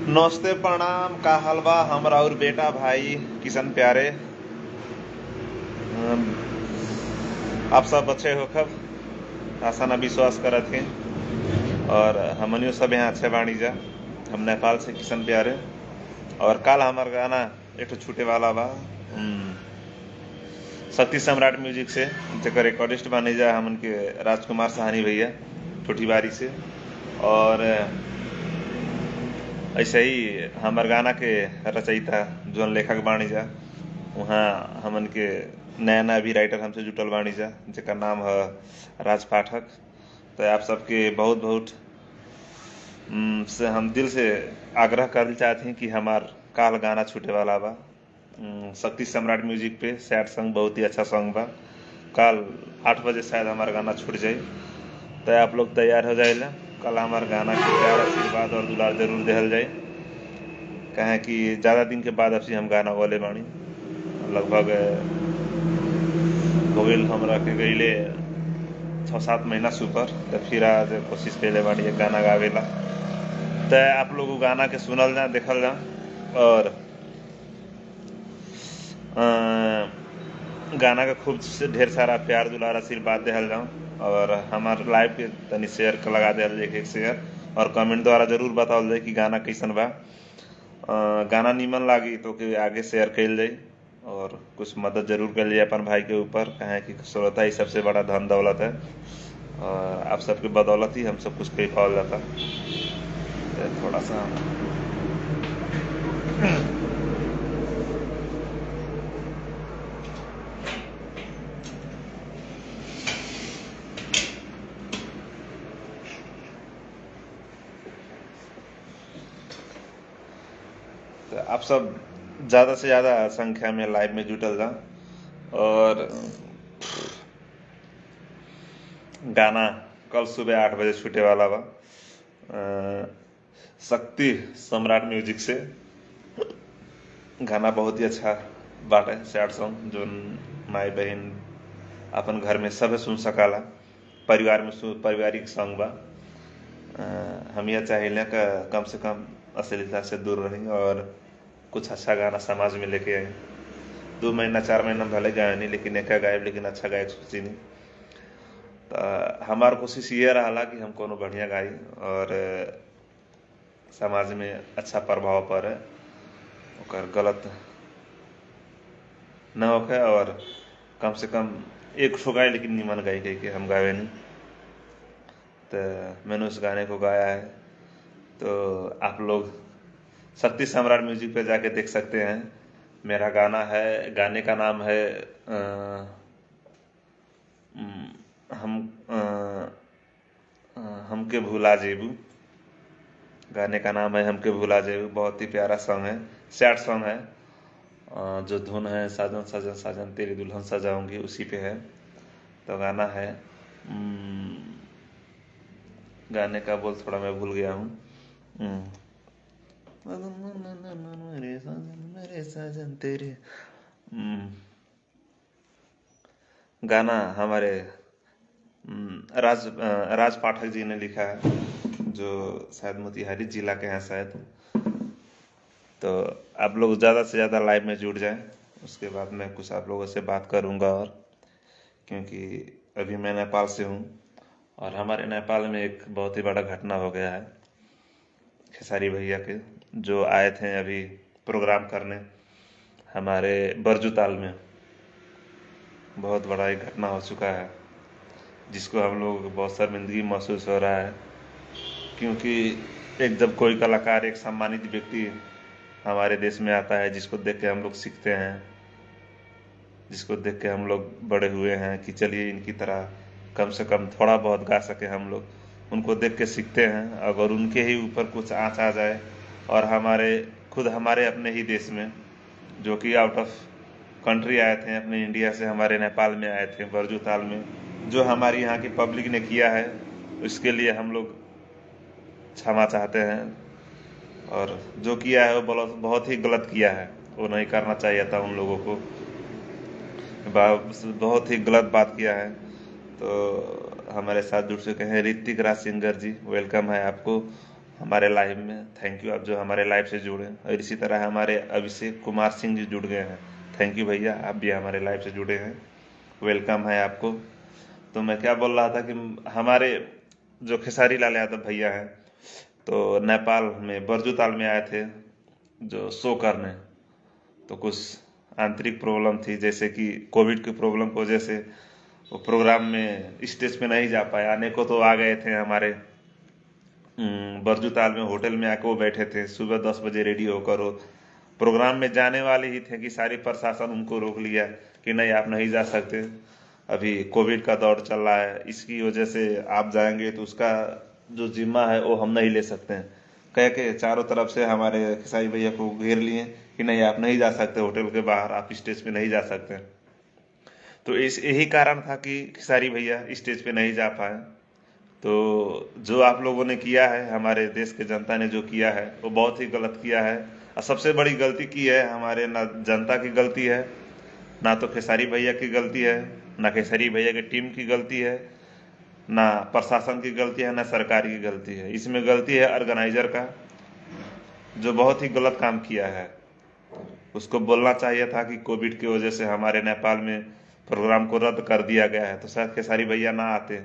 नमस्ते प्रणाम का हलवा हमरा और बेटा भाई किशन प्यारे। आप सब अच्छे हो खब आशा ना विश्वास करत हैं और हमनियो सब यहाँ अच्छे बाणी जा। हम नेपाल से किशन प्यारे और कल हमार गाना एक ठो छूटे वाला बा शक्ति सम्राट म्यूजिक से जेकर रिकॉर्डिस्ट बानी जा हमन के राजकुमार साहनी भैया ठोठीबारी से। और ऐसे ही हमार गाना के रचयिता जोन लेखक बानी जा वहाँ हमन के नया नया भी राइटर हमसे जुटल बानी जा जेकर नाम है राज पाठक। तो आप सबके बहुत बहुत से हम दिल से आग्रह कर चाहते हैं कि हमार काल गाना छूटे वाला बा शक्ति सम्राट म्यूजिक पे सैड सॉन्ग बहुत ही अच्छा सॉन्ग बा। कल 8 बजे शायद हमारा गाना छूट जाए तो आप लोग तैयार हो जाइला। कल हमार गाना के प्यार आशीर्वाद और दुलार जरूर देहल जाए कहें कि ज़्यादा दिन के बाद अब हम गाना वाले बानी लगभग हो गई हमरा के गईले 6-7 महीना से ऊपर। तो फिर आज कोशिश कैले बानी एक गाना गावेला तो आप लोग गाना के सुनल जा देखल जा और गाना का खूब ढेर सारा प्यार दुलार आशीर्वाद देहल जाऊँ और हमार लाइव के तनी शेयर लगा देहल एक शेयर और कमेंट द्वारा जरूर बताओ जाए कि गाना कैसन बा। गाना नीमन लागी तो कि आगे शेयर कैल जाए और कुछ मदद जरूर कर लिए अपन भाई के ऊपर कहें कि श्रोता ही सबसे बड़ा धन दौलत है और आप सबके बदौलत ही हम सब कुछ कह पाओ जाता। थोड़ा सा तो आप सब ज़्यादा से ज़्यादा संख्या में लाइव में जुटल जा और गाना कल सुबह 8 बजे छूटे वाला बा शक्ति सम्राट म्यूजिक से। गाना बहुत ही अच्छा बात है सैड सॉन्ग जो माई बहन अपन घर में सब सुन सकाला परिवार में पारिवारिक सॉन्ग बा। हम यह चाहिए कि कम से कम अश्लीलता से दूर रहें और कुछ अच्छा गाना समाज में लेके आए। 2 महीना 4 महीना भले गाए नहीं लेकिन एक गायब लेकिन अच्छा गायक सोची नहीं। तो हमार कोशिश ये रहा कि हम कोनो बढ़िया गाई और समाज में अच्छा प्रभाव पड़े और गलत न होके और कम से कम एक ठो गाए लेकिन निमन गाई कह के हम गावे नहीं। तो मैंने उस गाने को गाया है तो आप लोग शक्ति सम्राट म्यूजिक पे जाके देख सकते हैं। मेरा गाना है गाने का नाम है हमके भूला जेबू। गाने का नाम है हमके भूला जेबू। बहुत ही प्यारा सॉन्ग है सैड सॉन्ग है जो धुन है साजन साजन साजन तेरी दुल्हन सजाऊंगी उसी पे है। तो गाना है गाने का बोल थोड़ा मैं भूल गया हूँ। मेरे साजन तेरे गाना हमारे राज पाठक जी ने लिखा है जो शायद मोतिहारी जिला के हैं शायद। तो आप लोग ज़्यादा से ज़्यादा लाइव में जुड़ जाएं उसके बाद मैं कुछ आप लोगों से बात करूंगा और क्योंकि अभी मैं नेपाल से हूँ और हमारे नेपाल में एक बहुत ही बड़ा घटना हो गया है खेसारी भैया के जो आए थे अभी प्रोग्राम करने हमारे बरजूताल में। बहुत बड़ा एक घटना हो चुका है जिसको हम लोग बहुत शर्मिंदगी महसूस हो रहा है क्योंकि एक जब कोई कलाकार एक सम्मानित व्यक्ति हमारे देश में आता है जिसको देख के हम लोग सीखते हैं जिसको देख के हम लोग बड़े हुए हैं कि चलिए इनकी तरह कम से कम थोड़ा बहुत गा सके हम लोग उनको देख के सीखते हैं। अगर उनके ही ऊपर कुछ आँच आ जाए और हमारे अपने ही देश में जो कि आउट ऑफ कंट्री आए थे अपने इंडिया से हमारे नेपाल में आए थे बरजूताल में जो हमारी यहाँ की पब्लिक ने किया है उसके लिए हम लोग क्षमा चाहते हैं और जो किया है वो बहुत ही गलत किया है वो नहीं करना चाहिए था उन लोगों को बहुत ही गलत बात किया है। तो हमारे साथ जुड़ चुके हैं ऋतिक राज सिंगर जी वेलकम है आपको हमारे लाइव में। थैंक यू आप जो हमारे लाइव से जुड़े। और इसी तरह हमारे अभिषेक कुमार सिंह जी जुड़ गए हैं। थैंक यू भैया, आप भी हमारे लाइव से जुड़े हैं, वेलकम है आपको। तो मैं क्या बोल रहा था कि हमारे जो खेसारी लाल यादव भैया हैं, तो नेपाल में बरजू ताल में आए थे जो शो करने। तो कुछ आंतरिक प्रॉब्लम थी, जैसे कि कोविड की प्रॉब्लम की वजह से वो प्रोग्राम में स्टेज पे नहीं जा पाए। आने को तो आ गए थे हमारे बरजू ताल में होटल में आके वो बैठे थे, सुबह 10 बजे रेडी होकर वो प्रोग्राम में जाने वाले ही थे कि सारी प्रशासन उनको रोक लिया कि नहीं आप नहीं जा सकते, अभी कोविड का दौर चल रहा है, इसकी वजह से आप जाएंगे तो उसका जो जिम्मा है वो हम नहीं ले सकते हैं। कह के चारों तरफ से हमारे खेसारी भैया को घेर लिए कि नहीं आप नहीं जा सकते, होटल के बाहर आप स्टेज पे नहीं जा सकते। तो इस यही कारण था कि खेसारी भैया स्टेज पे नहीं जा पाए। तो जो आप लोगों ने किया है, हमारे देश के जनता ने जो किया है वो बहुत ही गलत किया है। और सबसे बड़ी गलती की है हमारे, ना जनता की गलती है, ना तो खेसारी भैया की गलती है, ना खेसारी भैया की टीम की गलती है, ना प्रशासन की गलती है, ना सरकार की गलती है। इसमें गलती है ऑर्गेनाइजर का, जो बहुत ही गलत काम किया है। उसको बोलना चाहिए था कि कोविड की वजह से हमारे नेपाल में प्रोग्राम को रद्द कर दिया गया है, तो शायद खेसारी भैया ना आते,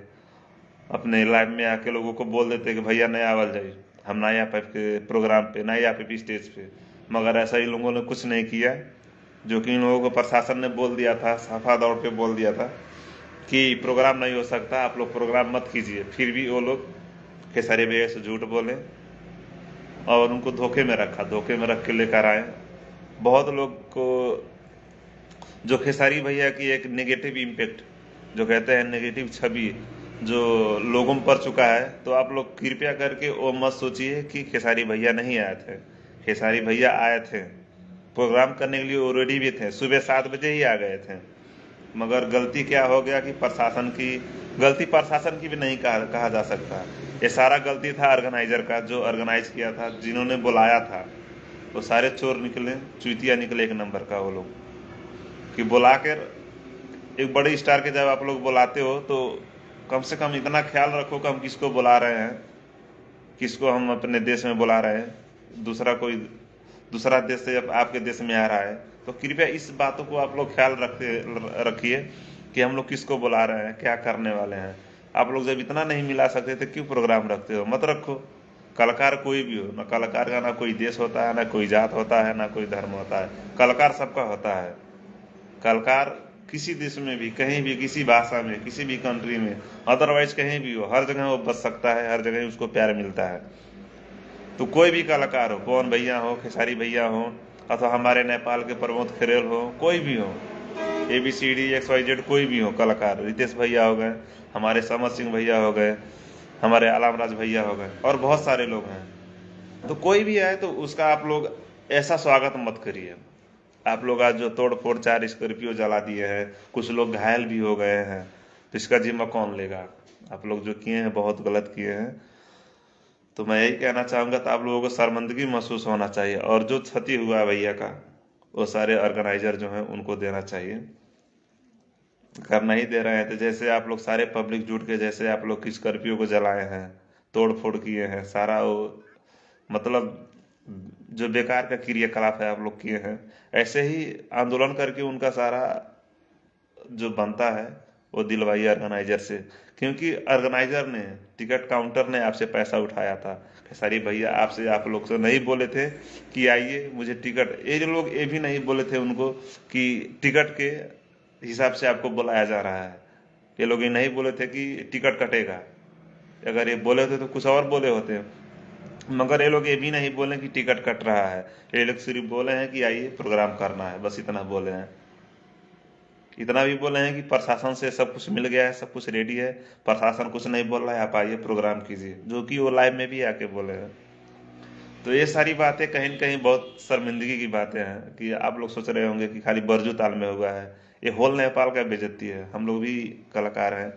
अपने लाइव में आके लोगों को बोल देते कि भैया नहीं आवल जाइए, हम नहीं आ पाए प्रोग्राम पे, नहीं आ पाए स्टेज पे। मगर ऐसा इन लोगों ने कुछ नहीं किया, जो कि इन लोगों को प्रशासन ने बोल दिया था, साफा दौड़ पे बोल दिया था कि प्रोग्राम नहीं हो सकता, आप लोग प्रोग्राम मत कीजिए। फिर भी वो लोग खेसारी भैया से झूठ बोले और उनको धोखे में रखा, धोखे में रख के लेकर आए। बहुत लोग को जो खेसारी भैया की एक नेगेटिव इम्पेक्ट, जो कहते हैं नेगेटिव छवि जो लोगों में पड़ चुका है, तो आप लोग कृपया करके वो मत सोचिए कि खेसारी भैया नहीं आए थे। खेसारी भैया आए थे, प्रोग्राम करने के लिए वो रेडी भी थे, सुबह 7 बजे ही आ गए थे। मगर गलती क्या हो गया कि प्रशासन की गलती, प्रशासन की भी नहीं कहा जा सकता। ये सारा गलती था ऑर्गेनाइजर का, जो ऑर्गेनाइज किया था, जिन्होंने बुलाया था। वो सारे चोर निकले, चूतिया निकले एक नंबर का वो लोग, कि बुला कर एक बड़े स्टार के जब आप लोग बुलाते हो तो कम से कम इतना ख्याल रखो कि हम किसको बुला रहे हैं, किसको हम अपने देश में बुला रहे हैं। दूसरा देश से जब आपके देश में आ रहा है, तो कृपया इस बातों को आप लोग ख्याल रखिए कि हम लोग किसको बुला रहे हैं, क्या करने वाले हैं। आप लोग जब इतना नहीं मिला सकते तो क्यों प्रोग्राम रखते हो? मत रखो। कलाकार कोई भी हो, ना कलाकार का ना कोई देश होता है, ना कोई जात होता है, ना कोई धर्म होता है। कलाकार सबका होता है। कलाकार किसी देश में भी, कहीं भी, किसी भाषा में, किसी भी कंट्री में, अदरवाइज कहीं भी हो, हर जगह वो बच सकता है, हर जगह उसको प्यार मिलता है। तो कोई भी कलाकार हो, पवन भैया हो, खेसारी भैया हो, अथवा हमारे नेपाल के प्रमोद खेरेल हो, कोई भी हो, ABCD XYZ कोई भी हो कलाकार, रितेश भैया हो गए, हमारे समर सिंह भैया हो गए, हमारे आलम राज भैया हो गए, और बहुत सारे लोग हैं। तो कोई भी आए तो उसका आप लोग ऐसा स्वागत मत करिए। आप लोग आज जो तोड़ फोड़ 4 स्कॉर्पियो जला दिए हैं, कुछ लोग घायल भी हो गए हैं, तो इसका जिम्मा कौन लेगा? आप लोग जो किए हैं बहुत गलत किए हैं। तो मैं यही कहना चाहूंगा, तो आप लोगों को शर्मिंदगी महसूस होना चाहिए, और जो क्षति हुआ है भैया का, वो सारे ऑर्गेनाइजर जो हैं उनको देना चाहिए। कर नहीं दे रहे हैं तो जैसे आप लोग सारे पब्लिक जुट के, जैसे आप लोग स्कॉर्पियो को जलाए हैं, तोड़ फोड़ किए हैं, सारा वो मतलब जो बेकार का क्रियाकलाप है आप लोग किए हैं, ऐसे ही आंदोलन करके उनका सारा जो बनता है वो दिलवाइए ऑर्गेनाइजर से। क्योंकि ऑर्गेनाइजर ने, टिकट काउंटर ने आपसे पैसा उठाया था। खेसारी भैया आपसे, आप लोग से नहीं बोले थे कि आइए मुझे टिकट, ये जो लोग ये भी नहीं बोले थे उनको कि टिकट के हिसाब से आपको बुलाया जा रहा है। ये लोग ये नहीं बोले थे कि टिकट कटेगा। अगर ये बोले थे तो कुछ और बोले होते, मगर ये लोग ये भी नहीं बोले कि टिकट कट रहा है। ये लोग सिर्फ बोले हैं कि आइए प्रोग्राम करना है, बस इतना बोले हैं। इतना भी बोले हैं कि प्रशासन से सब कुछ मिल गया है, सब कुछ रेडी है, प्रशासन कुछ नहीं बोल रहा है, आप आइए प्रोग्राम कीजिए, जो कि वो लाइव में भी आके बोले हैं। तो ये सारी बातें कहीं न कहीं बहुत शर्मिंदगी की बातें हैं कि आप लोग सोच रहे होंगे कि खाली बरजू ताल में हुआ है। ये होल नेपाल का बेइज्जती है। हम लोग भी कलाकार हैं,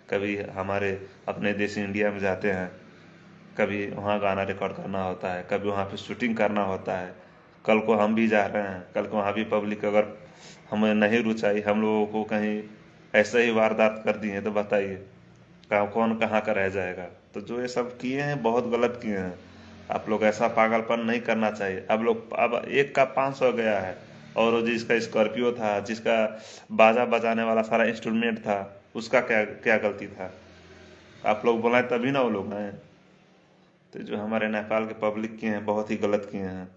कभी हमारे अपने देश इंडिया में जाते हैं, कभी वहाँ गाना रिकॉर्ड करना होता है, कभी वहाँ पे शूटिंग करना होता है। कल को हम भी जा रहे हैं, कल को वहाँ भी पब्लिक अगर हमें नहीं रुचाई, हम लोगों को कहीं ऐसे ही वारदात कर दी है, तो बताइए कहाँ कौन कहाँ का रह जाएगा? तो जो ये सब किए हैं बहुत गलत किए हैं। आप लोग ऐसा पागलपन नहीं करना चाहिए। आप लोग अब एक का 500 गया है, और जिसका स्कॉर्पियो था, जिसका बाजा बजाने वाला सारा इंस्ट्रूमेंट था, उसका क्या क्या गलती था? आप लोग बुलाए तभी ना वो लोग आए। तो जो हमारे नेपाल के पब्लिक किए हैं बहुत ही गलत किए हैं।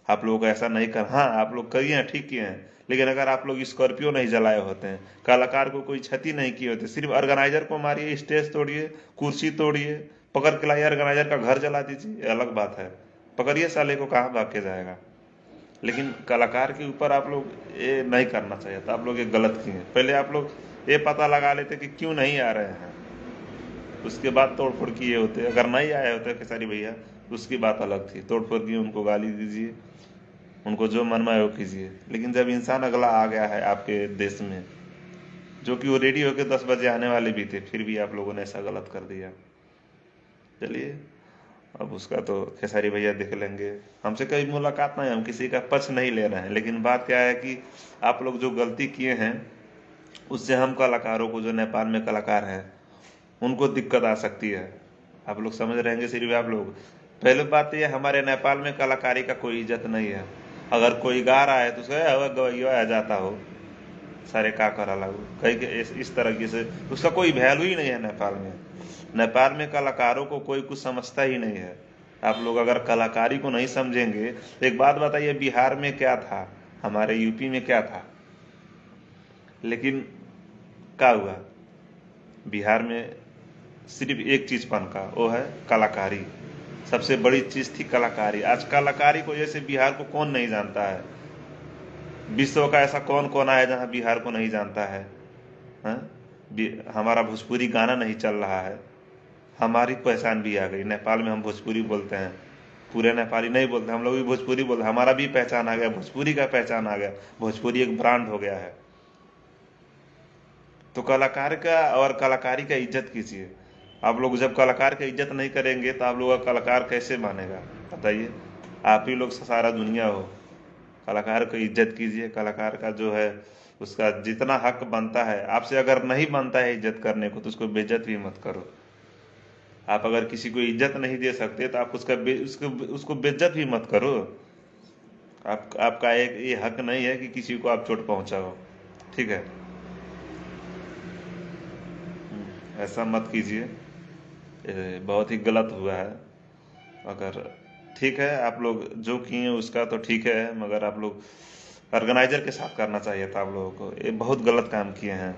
आप लोगों को ऐसा नहीं कर, हाँ आप लोग करिए हैं, ठीक किए हैं, लेकिन अगर आप लोग स्कॉर्पियो नहीं जलाए होते हैं, कलाकार को कोई क्षति नहीं की होती, सिर्फ ऑर्गेनाइजर को मारिए, स्टेज तोड़िए, कुर्सी तोड़िए, पकड़ के लाइए ऑर्गेनाइजर का घर जला दीजिए, ये अलग बात है। पकड़िए साले को, कहाँ भाग के जाएगा। लेकिन कलाकार के ऊपर आप लोग ये नहीं करना चाहिए था। आप लोग ये गलत किए। पहले आप लोग ये पता लगा लेते कि क्यों नहीं आ रहे हैं, उसके बाद तोड़ फोड़ किए होते। अगर नहीं आए होते खेसारी भैया, उसकी बात अलग थी, तोड़ फोड़ किए, उनको गाली दीजिए, उनको जो मन में आए वो कीजिए। लेकिन जब इंसान अगला आ गया है आपके देश में, जो कि वो रेडी होकर 10 बजे आने वाले भी थे, फिर भी आप लोगों ने ऐसा गलत कर दिया। चलिए, अब उसका तो खेसारी भैया देख लेंगे। हमसे कभी मुलाकात नहीं, हम किसी का पक्ष नहीं ले रहे हैं, लेकिन बात क्या है कि आप लोग जो गलती किए हैं, उससे हम कलाकारों को, जो नेपाल में कलाकार हैं, उनको दिक्कत आ सकती है। आप लोग समझ रहेंगे सिर्फ आप लोग। पहले बात यह, हमारे नेपाल में कलाकारी का कोई इज्जत नहीं है। अगर कोई गा रहा है तो उसका गवैया आ जाता हो, सारे का करा लागू कहीं के इस तरीके से, उसका कोई वैल्यू ही नहीं है नेपाल में। नेपाल में कलाकारों को कोई कुछ समझता ही नहीं है। आप लोग अगर कलाकारी को नहीं समझेंगे, एक बात बताइए, बिहार में क्या था, हमारे यूपी में क्या था, लेकिन क्या हुआ? बिहार में सिर्फ एक चीज पनका, वो है कलाकारी। सबसे बड़ी चीज थी कलाकारी। आज कलाकारी को जैसे बिहार को कौन नहीं जानता है? विश्व का ऐसा कौन कोना है जहां बिहार को नहीं जानता है? हमारा भोजपुरी गाना नहीं चल रहा है, हमारी पहचान भी आ गई। नेपाल में हम भोजपुरी बोलते हैं, पूरे नेपाली नहीं बोलते, हम लोग भी भोजपुरी बोलते, हमारा भी पहचान आ गया, भोजपुरी का पहचान आ गया, भोजपुरी एक ब्रांड हो गया है। तो कलाकार का और कलाकारी का इज्जत कीजिए। आप लोग जब कलाकार का इज्जत नहीं करेंगे तो आप लोग का कलाकार कैसे मानेगा? बताइए, आप ही लोग सारा दुनिया हो। कलाकार को इज्जत कीजिए। कलाकार का जो है उसका जितना हक बनता है, आपसे अगर नहीं बनता है इज्जत करने को तो उसको बेइज्जत भी मत करो। आप अगर किसी को इज्जत नहीं दे सकते तो आप उसको बेइज्जत भी मत करो। आपका एक ये हक नहीं है कि किसी को आप चोट पहुंचाओ, ठीक है? ऐसा मत कीजिए, बहुत ही गलत हुआ है। अगर ठीक है, आप लोग जो किए उसका तो ठीक है, मगर आप लोग ऑर्गेनाइजर के साथ करना चाहिए था आप लोगों को। ये बहुत गलत काम किए हैं।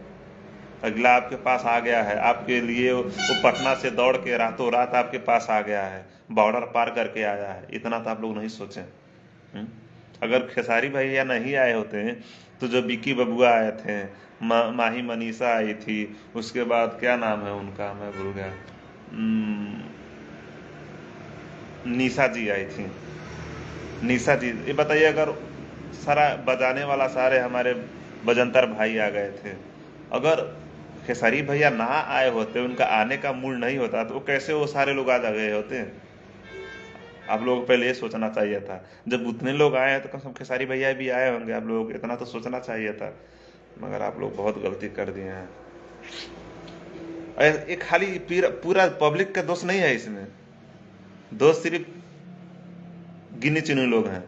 अगला आपके पास आ गया है, आपके लिए वो पटना से दौड़ के रातों रात आपके पास आ गया है, बॉर्डर पार करके आया है, इतना तो आप लोग नहीं सोचे। अगर खेसारी भैया नहीं आए होते तो जो बिक्की बबुआ आए थे, माही मनीषा आई थी, उसके बाद क्या नाम है उनका, मैं भूल गया, निशा जी आई थी, निशा जी, ये बताइए, अगर सारा बजाने वाला सारे हमारे बजंतर भाई आ गए थे, अगर खेसारी भैया ना आए होते, उनका आने का मूड नहीं होता, तो कैसे वो सारे लोग आ जा गए होते? आप लोगों को पहले ये सोचना चाहिए था। जब उतने लोग आए हैं तो कम से कम खेसारी भैया भी आए होंगे, आप लोगों को इतना तो सोचना चाहिए था। मगर आप लोग बहुत गलती कर दिए हैं। ये खाली पूरा पब्लिक का दोष नहीं है इसमें, दोष सिर्फ गिने चुने लोग हैं,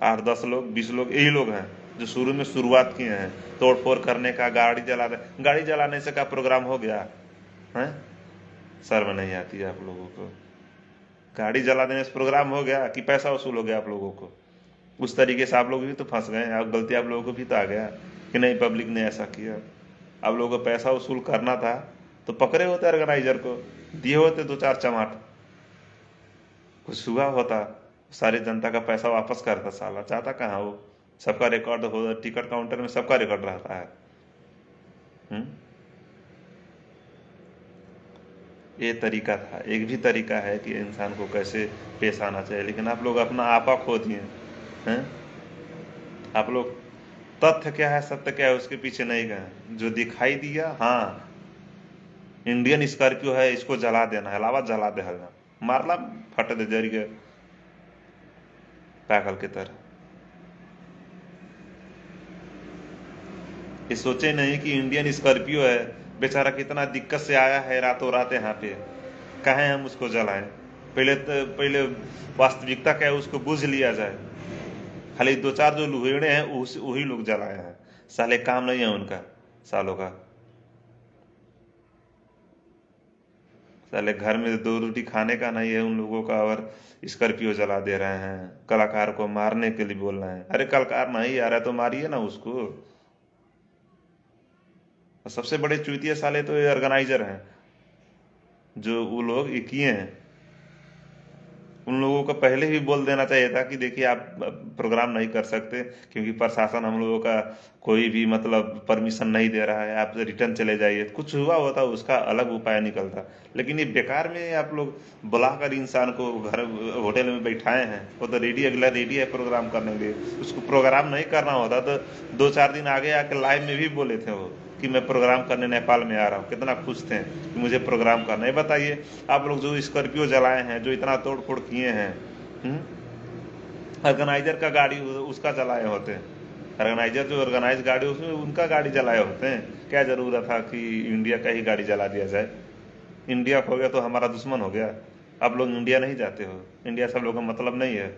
8-10 लोग, 20 लोग, यही लोग हैं जो शुरू में शुरुआत किए हैं तोड़ फोड़ करने का। गाड़ी जलाने से का प्रोग्राम हो गया है? शर्म नहीं आती है आप लोगों को? गाड़ी जला देने से प्रोग्राम हो गया कि पैसा वसूल हो गया आप लोगों को? उस तरीके से आप लोग भी तो फंस गए। आप गलती आप लोगों को भी तो आ गया कि नहीं, पब्लिक ने ऐसा किया। आप लोगों को पैसा वसूल करना था तो पकड़े होते ऑर्गेनाइजर को, दिए होते 2-4 चमाट, कुछ हुआ होता, सारी जनता का पैसा वापस करता। साला चाहता कहाँ वो? सबका रिकॉर्ड हो, टिकट काउंटर में सबका रिकॉर्ड रहता है। ये तरीका था, एक भी तरीका है कि इंसान को कैसे पेश आना चाहिए, लेकिन आप लोग अपना आपा खो दिए हैं। आप लोग तथ्य क्या है, सत्य क्या है, उसके पीछे नहीं गए। जो दिखाई दिया, हाँ इंडियन स्कॉर्पियो है, इसको जला देना है, अलावा जला दे, मारला फट दे जरी के पागल की तरह। ये सोचे नहीं कि इंडियन स्कॉर्पियो है, बेचारा कितना दिक्कत से आया है रातों रात यहाँ पे, कहे हम उसको जलाएं? पहले वास्तविकता क्या है उसको बूझ लिया जाए। खाली दो चार जो लुहेड़े हैं वही लोग जलाए हैं, साले काम नहीं है उनका सालों का। साले घर में दो रोटी खाने का नहीं है उन लोगों का, और स्कॉर्पियो जला दे रहे हैं, कलाकार को मारने के लिए बोल रहे हैं। अरे कलाकार नहीं आ रहा है तो मारिए ना उसको। और सबसे बड़े चूतिया साले तो ये ऑर्गेनाइजर हैं, जो वो लोग ये किए हैं। उन लोगों को पहले ही बोल देना चाहिए था कि देखिए आप प्रोग्राम नहीं कर सकते, क्योंकि प्रशासन हम लोगों का कोई भी मतलब परमिशन नहीं दे रहा है, आप रिटर्न चले जाइए। कुछ हुआ होता उसका अलग उपाय निकलता, लेकिन ये बेकार में आप लोग बुलाकर इंसान को घर होटल में बैठाए हैं। वो तो रेडी, अगला रेडी है प्रोग्राम करने के लिए। उसको प्रोग्राम नहीं करना होता तो 2-4 दिन आगे आके लाइव में भी बोले थे वो कि मैं प्रोग्राम करने नेपाल में आ रहा हूँ। कितना खुश थे कि मुझे प्रोग्राम करना है। बताइए आप लोग जो स्कॉर्पियो जलाए हैं, जो इतना तोड़ फोड़ किए हैं, ऑर्गेनाइजर का गाड़ी उसका जलाए होते हैं। ऑर्गेनाइजर जो ऑर्गेनाइज गाड़ी उसमें उनका गाड़ी जलाए होते हैं। क्या जरूरत था कि इंडिया का ही गाड़ी जला दिया जाए? इंडिया हो गया तो हमारा दुश्मन हो गया। आप लोग इंडिया नहीं जाते हो, इंडिया सब लोगों का मतलब नहीं है।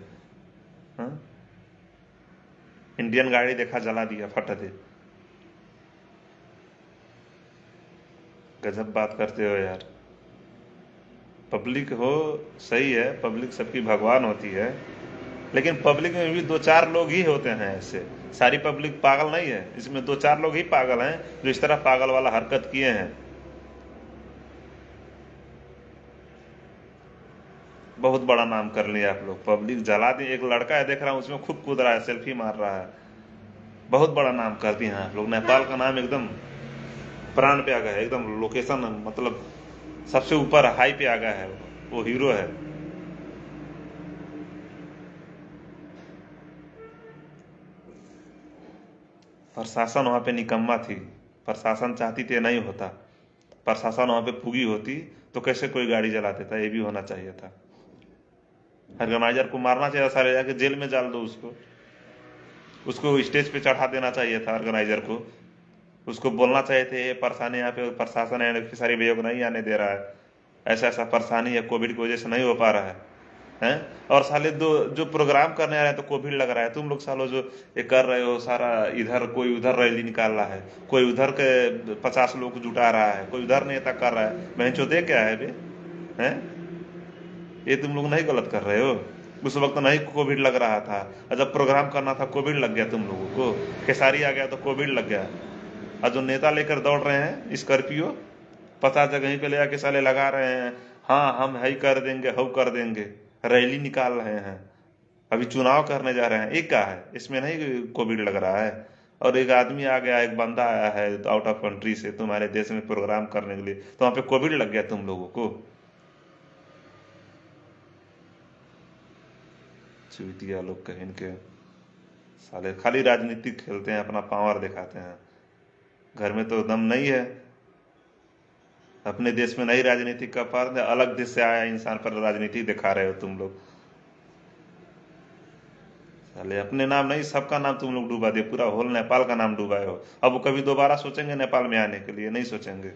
हा? इंडियन गाड़ी देखा जला दिया फट दे। गजब बात करते हो यार। पब्लिक हो सही है, पब्लिक सबकी भगवान होती है, लेकिन पब्लिक में भी 2-4 लोग ही होते हैं ऐसे। सारी पब्लिक पागल नहीं है, इसमें 2-4 लोग ही पागल हैं जो इस तरह पागल वाला हरकत किए हैं। बहुत बड़ा नाम कर लिया आप लोग, पब्लिक जला दी। एक लड़का है देख रहा हूँ उसमें खुद कूद रहा है, सेल्फी मार रहा है। बहुत बड़ा नाम कर दिए हैं आप लोग। नेपाल का नाम एकदम प्राण पे आ गया है, एकदम लोकेशन मतलब सबसे ऊपर हाई पे आ गया है, वो हीरो है। प्रशासन वहां पे निकम्मा थी, प्रशासन चाहती थी नहीं होता। प्रशासन वहां पे पुगी होती तो कैसे कोई गाड़ी जला देता? ये भी होना चाहिए था। ऑर्गेनाइजर को मारना चाहिए, सारे जाके जेल में डाल दो उसको। उसको स्टेज पे चढ़ा देना चाहिए था ऑर्गेनाइजर को। उसको बोलना चाहिए थे ये परेशानी यहाँ पे प्रशासन है सारी भैया को नहीं आने दे रहा है, ऐसा ऐसा परेशानी है, कोविड की वजह से नहीं हो पा रहा है। हैं? और साले दो जो प्रोग्राम करने आ रहे हैं तो कोविड लग रहा है। तुम लोग सालों जो ये कर रहे हो सारा, इधर कोई उधर रैली निकाल रहा है, कोई उधर के 50 लोग को जुटा रहा है, कोई उधर नेता कर रहा है। बहन चौधे क्या है बे? हैं? ये तुम लोग नहीं गलत कर रहे हो? उस वक्त नहीं कोविड लग रहा था, और जब प्रोग्राम करना था कोविड लग गया तुम लोगों को। केसारी आ गया तो कोविड लग गया। और जो नेता लेकर दौड़ रहे हैं स्कॉर्पियो, 50 जगह पे ले आके साले लगा रहे हैं, हाँ हम है कर देंगे, हम कर देंगे, रैली निकाल रहे हैं। अभी चुनाव करने जा रहे हैं, एक का है इसमें नहीं कोविड लग रहा है। और एक आदमी आ गया, एक बंदा आया है आउट ऑफ कंट्री से तुम्हारे देश में प्रोग्राम करने के लिए, तो वहां पे कोविड लग गया तुम लोगों को। चूतिया लोग कहीं के साले खाली राजनीति खेलते हैं, अपना पावर दिखाते हैं। घर में तो दम नहीं है। अपने देश में नहीं राजनीति का पावर, अलग देश से आया इंसान पर राजनीति दिखा रहे हो तुम लोग। साले अपने नाम नहीं सबका नाम तुम लोग डूबा दिए, पूरा होल नेपाल का नाम डूबाए हो। अब वो कभी दोबारा सोचेंगे नेपाल में आने के लिए? नहीं सोचेंगे।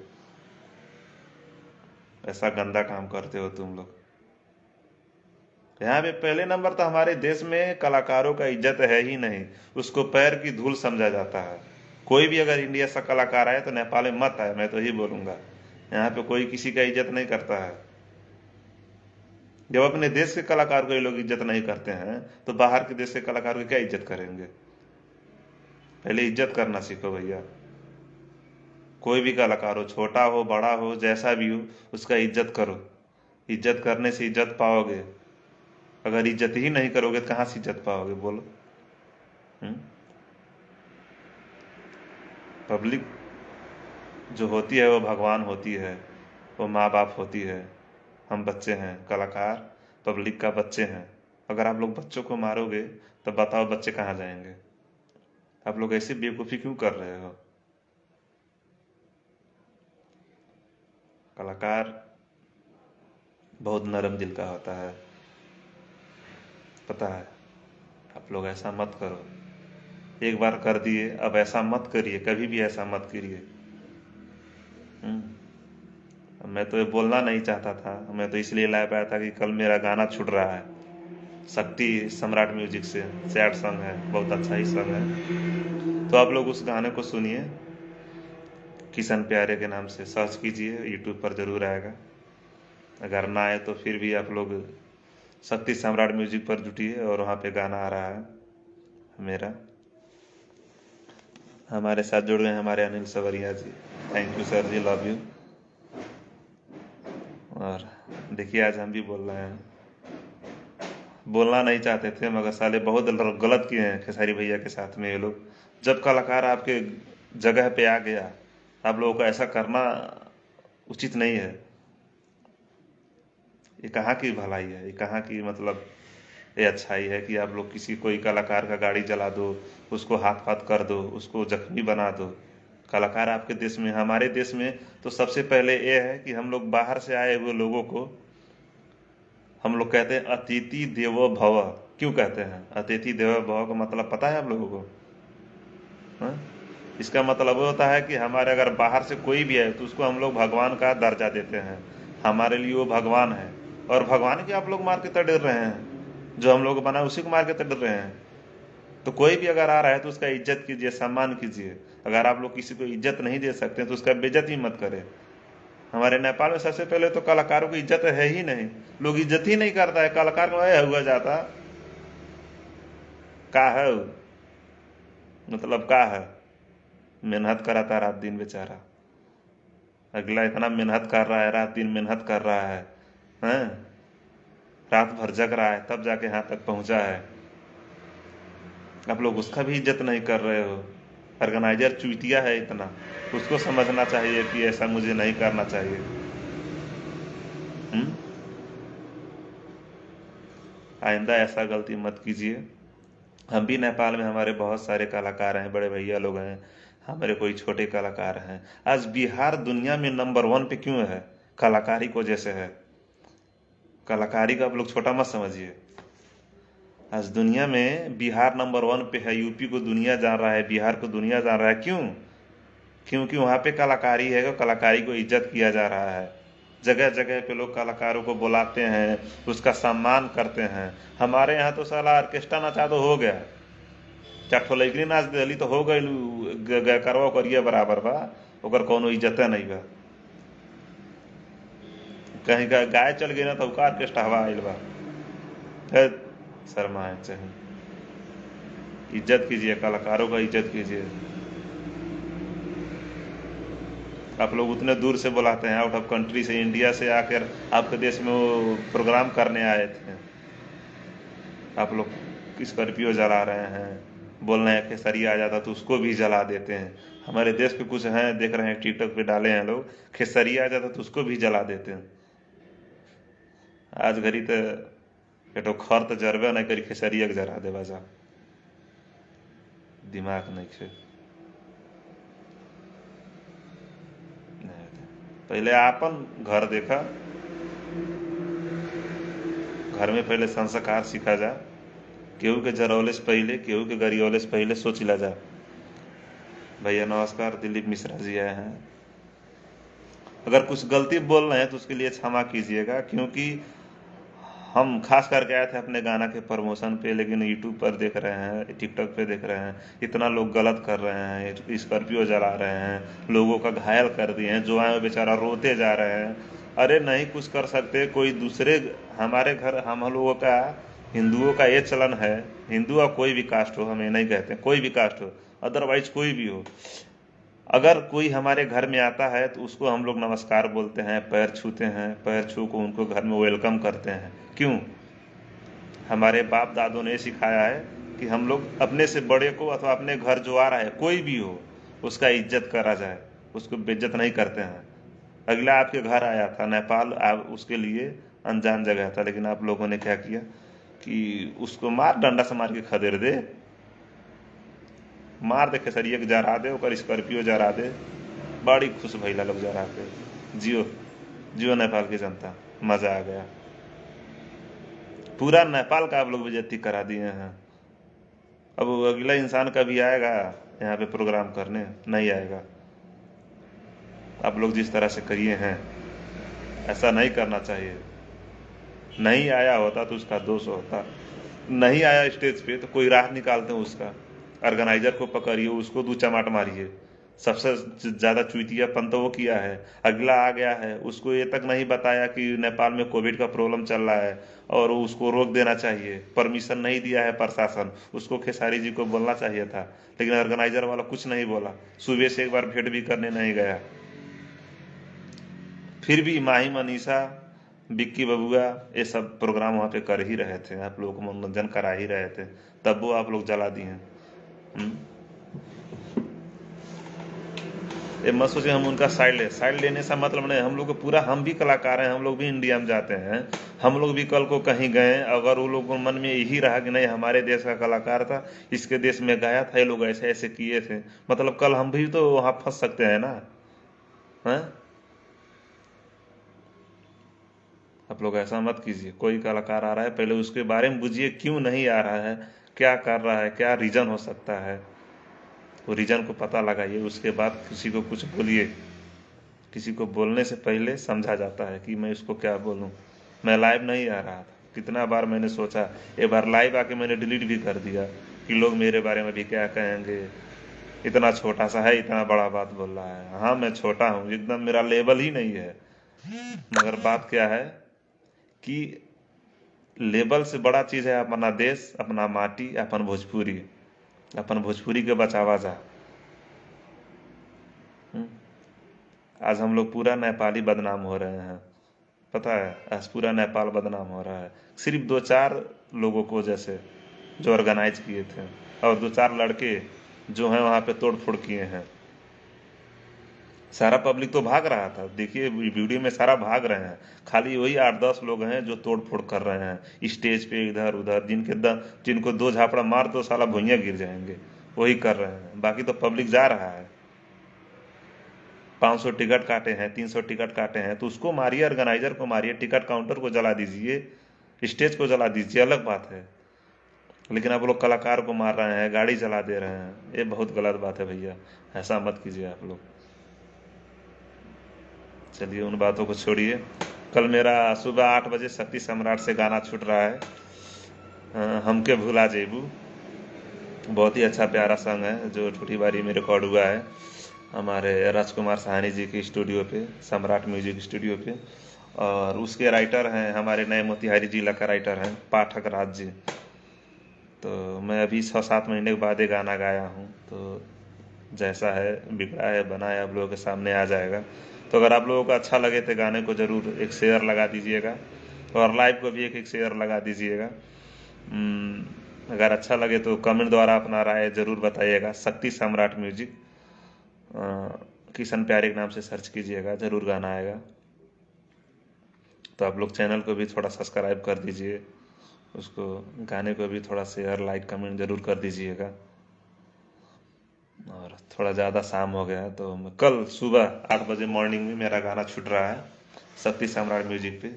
ऐसा गंदा काम करते हो तुम लोग। यहाँ पे पहले नंबर तो हमारे देश में कलाकारों का इज्जत है ही नहीं, उसको पैर की धूल समझा जाता है। कोई भी अगर इंडिया से कलाकार आए तो नेपाल में मत आए, मैं तो यही बोलूंगा। यहाँ पे कोई किसी का इज्जत नहीं करता है। जब अपने देश के कलाकार को ये लोग इज्जत नहीं करते हैं तो बाहर के देश के कलाकार को क्या इज्जत करेंगे? पहले इज्जत करना सीखो भैया। कोई भी कलाकार हो, छोटा हो बड़ा हो जैसा भी हो, उसका इज्जत करो। इज्जत करने से इज्जत पाओगे। अगर इज्जत ही नहीं करोगे तो कहां से इज्जत पाओगे बोलो? पब्लिक जो होती है वो भगवान होती है, वो माँ बाप होती है। हम बच्चे हैं, कलाकार पब्लिक का बच्चे हैं। अगर आप लोग बच्चों को मारोगे तो बताओ बच्चे कहाँ जाएंगे? आप लोग ऐसी बेवकूफ़ी क्यों कर रहे हो? कलाकार बहुत नरम दिल का होता है, पता है। आप लोग ऐसा मत करो। एक बार कर दिए, अब ऐसा मत करिए, कभी भी ऐसा मत करिए। मैं तो ये बोलना नहीं चाहता था, मैं तो इसलिए लाइव आया था कि कल मेरा गाना छूट रहा है शक्ति सम्राट म्यूजिक से। सैड सॉन्ग है, बहुत अच्छा ही सॉन्ग है। तो आप लोग उस गाने को सुनिए, किशन प्यारे के नाम से सर्च कीजिए, यूट्यूब पर जरूर आएगा। अगर ना आए तो फिर भी आप लोग शक्ति सम्राट म्यूजिक पर जुटिए और वहाँ पे गाना आ रहा है मेरा। हमारे साथ जुड़ गए हमारे Anil Sawariya ji, thank you sir ji, love you. और देखिए आज हम भी बोल रहे हैं, बोलना नहीं चाहते थे मगर साले बहुत गलत किए हैं खेसारी भैया के साथ में ये लोग। जब कलाकार आपके जगह पे आ गया, आप लोगों को ऐसा करना उचित नहीं है। ये कहाँ की भलाई है, ये कहाँ की मतलब ये अच्छाई है कि आप लोग किसी कोई कलाकार का गाड़ी जला दो, उसको हाथ पात कर दो, उसको जख्मी बना दो। कलाकार आपके देश में, हमारे देश में तो सबसे पहले ये है कि हम लोग बाहर से आए हुए लोगों को हम लोग कहते हैं अतिथि देवो भव। क्यों कहते हैं अतिथि देवो भव का मतलब पता है आप लोगों को? हाँ? इसका मतलब होता है कि हमारे अगर बाहर से कोई भी आए तो उसको हम लोग भगवान का दर्जा देते हैं, हमारे लिए वो भगवान है। और भगवान की आप लोग मार के तड़ रहे हैं, जो हम लोग बना उसी को मार के तड़ रहे हैं। तो कोई भी अगर आ रहा है तो उसका इज्जत कीजिए, सम्मान कीजिए। अगर आप लोग किसी को इज्जत नहीं दे सकते तो उसका बेइज्जती मत करें। हमारे नेपाल में सबसे पहले तो कलाकारों की इज्जत है ही नहीं, लोग इज्जत ही नहीं करता है। कलाकार को हुआ जाता का है, मतलब का है, मेहनत कराता रात दिन बेचारा। अगला इतना मेहनत कर रहा है, रात दिन मेहनत कर रहा है, हैं? रात भर जग रहा है तब जाके यहाँ तक पहुंचा है। आप लोग उसका भी इज्जत नहीं कर रहे हो। ऑर्गेनाइजर चूतिया है इतना, उसको समझना चाहिए कि ऐसा मुझे नहीं करना चाहिए। आइंदा ऐसा गलती मत कीजिए। हम भी नेपाल में, हमारे बहुत सारे कलाकार हैं, बड़े भैया लोग हैं, हमारे कोई छोटे कलाकार हैं। आज बिहार दुनिया में नंबर 1 पे क्यों है? कलाकारी को जैसे है। कलाकारी का आप लोग छोटा मत समझिए। आज दुनिया में बिहार नंबर 1 पे है, यूपी को दुनिया जान रहा है, बिहार को दुनिया जान रहा है। क्यों? क्योंकि वहाँ पे कलाकारी है, कलाकारी को इज्जत किया जा रहा है। जगह जगह पे लोग कलाकारों को बुलाते हैं, उसका सम्मान करते हैं। हमारे यहाँ तो साला ऑर्केस्ट्रा नचा तो हो गया, चाठोलैगरी नाच दिली तो हो गई, करवा करिए बराबर बा, ओकर कोनो इज्जत नहीं बा। कहीं का गाय चल गई ना तो का ऑर्केस्ट्रा हवा आइल बा। शर्मा है चाहिए, इज्जत कीजिए, कलाकारों का इज्जत कीजिए। आप लोग उतने दूर से बुलाते हैं, आउट ऑफ कंट्री से, इंडिया से आकर आपके देश में वो प्रोग्राम करने आए थे। आप लोग स्कॉर्पियो जला रहे हैं, बोल रहे हैं खेसरिया आ जाता तो उसको भी जला देते हैं। हमारे देश के कुछ हैं, देख रहे हैं टिकटॉक पे डाले हैं लोग, खेसरिया आ जाता तो उसको भी जला देते हैं। आज घड़ी तो एटो खर तो जरबे नहीं करी, खेसरिया के जरा देवा जा, दिमाग नहीं खे। पहले आपन घर देखा, घर में पहले संस्कार सीखा जा। केहू के जरौले से पहले, केहू के गरियौले से पहले सोच ला जा। भैया नमस्कार, दिलीप मिश्रा जी आए हैं। अगर कुछ गलती बोल रहे हैं तो उसके लिए क्षमा कीजिएगा, क्योंकि हम खास करके आए थे अपने गाना के प्रमोशन पे, लेकिन यूट्यूब पर देख रहे हैं, टिकटॉक पे देख रहे हैं, इतना लोग गलत कर रहे हैं, स्कॉर्पियो जला रहे हैं, लोगों का घायल कर दिए हैं, जो आए बेचारा रोते जा रहे हैं। अरे नहीं कुछ कर सकते, कोई दूसरे, हमारे घर हम लोगों का, हिंदुओं का ये चलन है, हिंदू का कोई भी कास्ट हो, हम ये नहीं कहते कोई भी कास्ट हो, अदरवाइज कोई भी हो, अगर कोई हमारे घर में आता है तो उसको हम लोग नमस्कार बोलते हैं, पैर छूते हैं, पैर छू को उनको घर में वेलकम करते हैं। क्यों? हमारे बाप दादों ने सिखाया है कि हम लोग अपने से बड़े को, अथवा अपने घर जो आ रहा है कोई भी हो, उसका इज्जत करा जाए, उसको बेइज्जत नहीं करते हैं। अगला आपके घर आया था नेपाल, आप उसके लिए अनजान जगह था, लेकिन आप लोगों ने क्या किया कि उसको मार, डंडा से मार के खदेड़ दे, मार दे, खेसरिया के जरा दे, ओकर स्कॉर्पियो जरा दे। बड़ी खुश भैला लोग जरा के। जियो जियो नेपाल की जनता, मजा आ गया। पूरा नेपाल का आप लोग बेइज्जती करा दिए हैं। अब अगला इंसान कभी आएगा यहाँ पे प्रोग्राम करने? नहीं आएगा। आप लोग जिस तरह से करिए हैं, ऐसा नहीं करना चाहिए। नहीं आया होता तो उसका दोष होता, नहीं आया स्टेज पे तो कोई राह निकालते हैं उसका, ऑर्गेनाइजर को पकड़िए, उसको दो चमाट मारिए। सबसे ज्यादा चुतियापन तो वो किया है। अगला आ गया है, उसको ये तक नहीं बताया कि नेपाल में कोविड का प्रॉब्लम चल रहा है और उसको रोक देना चाहिए, परमिशन नहीं दिया है प्रशासन, उसको खेसारी जी को बोलना चाहिए था, लेकिन ऑर्गेनाइजर वाला कुछ नहीं बोला। सुबह से एक बार भेंट भी करने नहीं गया। फिर भी माही मनीषा, विक्की बबुआ, ये सब प्रोग्राम वहाँ पे कर ही रहे थे, आप लोगों को मनोरंजन करा ही रहे थे, तब वो आप लोग जला दिए। ये मत सोचे हम उनका साइड लेने से मतलब नहीं, हम लोग को पूरा, हम भी कलाकार हैं, हम लोग भी इंडिया में जाते हैं, हम लोग भी कल को कहीं गए, अगर वो लोग मन में यही रहा कि नहीं हमारे देश का कलाकार था, इसके देश में गया था, ये लोग ऐसे ऐसे किए थे, मतलब कल हम भी तो वहाँ फंस सकते हैं ना। हैं? आप लोग ऐसा मत कीजिए, कोई कलाकार आ रहा है पहले उसके बारे में बुझिए, क्यों नहीं आ रहा है, क्या कर रहा है, क्या रीजन हो सकता है, वो रीजन को पता लगाइए, उसके बाद किसी को कुछ बोलिए। किसी को बोलने से पहले समझा जाता है कि मैं इसको क्या बोलूं। मैं लाइव नहीं आ रहा था, कितना बार मैंने सोचा, एक बार लाइव आके मैंने डिलीट भी कर दिया कि लोग मेरे बारे में भी क्या कहेंगे, इतना छोटा सा है, इतना बड़ा बात बोल रहा है। हाँ मैं छोटा हूँ, एकदम मेरा लेवल ही नहीं है, मगर बात क्या है कि लेवल से बड़ा चीज है अपना देश, अपना माटी, अपन भोजपुरी, अपन भोजपुरी के बचावा जा। हम्म? आज हम लोग पूरा नेपाली बदनाम हो रहे हैं, पता है, आज पूरा नेपाल बदनाम हो रहा है, सिर्फ दो चार लोगों को जैसे जो ऑर्गेनाइज किए थे, और दो चार लड़के जो हैं वहां पे तोड़ फोड़ किए हैं। सारा पब्लिक तो भाग रहा था, देखिए वीडियो में सारा भाग रहे हैं, खाली वही 8-10 लोग हैं जो तोड़ फोड़ कर रहे हैं स्टेज पे इधर उधर, जिनको दो झापड़ा मार तो साला भुइयां गिर जाएंगे, वही कर रहे हैं, बाकी तो पब्लिक जा रहा है। 500 टिकट काटे हैं, 300 टिकट काटे हैं, तो उसको मारिए, ऑर्गेनाइजर को मारिए, टिकट काउंटर को जला दीजिए, स्टेज को जला दीजिए, अलग बात है। लेकिन आप लोग कलाकार को मार रहे हैं, गाड़ी जला दे रहे हैं, ये बहुत गलत बात है भैया, ऐसा मत कीजिए आप लोग। चलिए उन बातों को छोड़िए। कल मेरा सुबह 8 बजे शक्ति सम्राट से गाना छूट रहा है, हमके भुला जेबू। बहुत ही अच्छा प्यारा सॉन्ग है जो ठूठी बारी में रिकॉर्ड हुआ है हमारे राजकुमार साहनी जी की स्टूडियो पे, सम्राट म्यूजिक स्टूडियो पे। और उसके राइटर हैं हमारे नए मोतिहारी जिला का राइटर हैं पाठक राज जी। तो मैं अभी 6-7 महीने के बाद ये गाना गाया हूँ, तो जैसा है बिगड़ा है बना है आप लोगों के सामने आ जाएगा। तो अगर आप लोगों को अच्छा लगे तो गाने को ज़रूर एक शेयर लगा दीजिएगा, और लाइव को भी एक शेयर लगा दीजिएगा। अगर अच्छा लगे तो कमेंट द्वारा अपना राय ज़रूर बताइएगा। शक्ति सम्राट म्यूजिक, किशन प्यारे के नाम से सर्च कीजिएगा, ज़रूर गाना आएगा। तो आप लोग चैनल को भी थोड़ा सब्सक्राइब कर दीजिए, उसको गाने को भी थोड़ा शेयर लाइक कमेंट ज़रूर कर दीजिएगा। और थोड़ा ज़्यादा शाम हो गया है, तो मैं कल सुबह 8 बजे मॉर्निंग में मेरा गाना छूट रहा है शक्ति सम्राट म्यूजिक पे।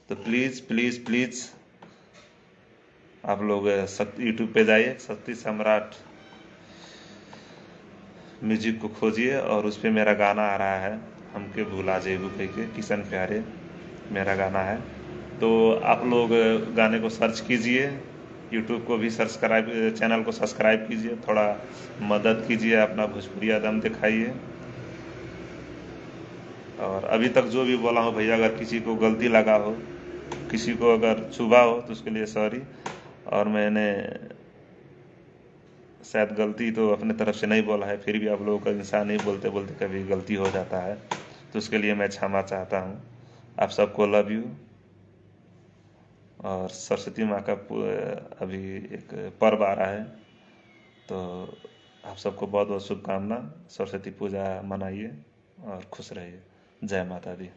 तो प्लीज़ प्लीज़ प्लीज़ आप लोग यूट्यूब पे जाइए, शक्ति सम्राट म्यूजिक को खोजिए, और उस पर मेरा गाना आ रहा है हमके भूला जेबू कह के, किशन प्यारे मेरा गाना है। तो आप लोग गाने को सर्च कीजिए, यूट्यूब को भी सब्सक्राइब, चैनल को सब्सक्राइब कीजिए, थोड़ा मदद कीजिए, अपना भोजपुरिया दम दिखाइए। और अभी तक जो भी बोला हूँ भैया, अगर किसी को गलती लगा हो, किसी को अगर चुभा हो तो उसके लिए सॉरी। और मैंने शायद गलती तो अपने तरफ से नहीं बोला है, फिर भी आप लोगों का इंसान नहीं, बोलते बोलते कभी गलती हो जाता है, तो उसके लिए मैं क्षमा चाहता हूँ। आप सबको लव यू। और सरस्वती माँ का अभी एक पर्व आ रहा है, तो आप सबको बहुत बहुत शुभकामना। सरस्वती पूजा मनाइए और खुश रहिए। जय माता दी।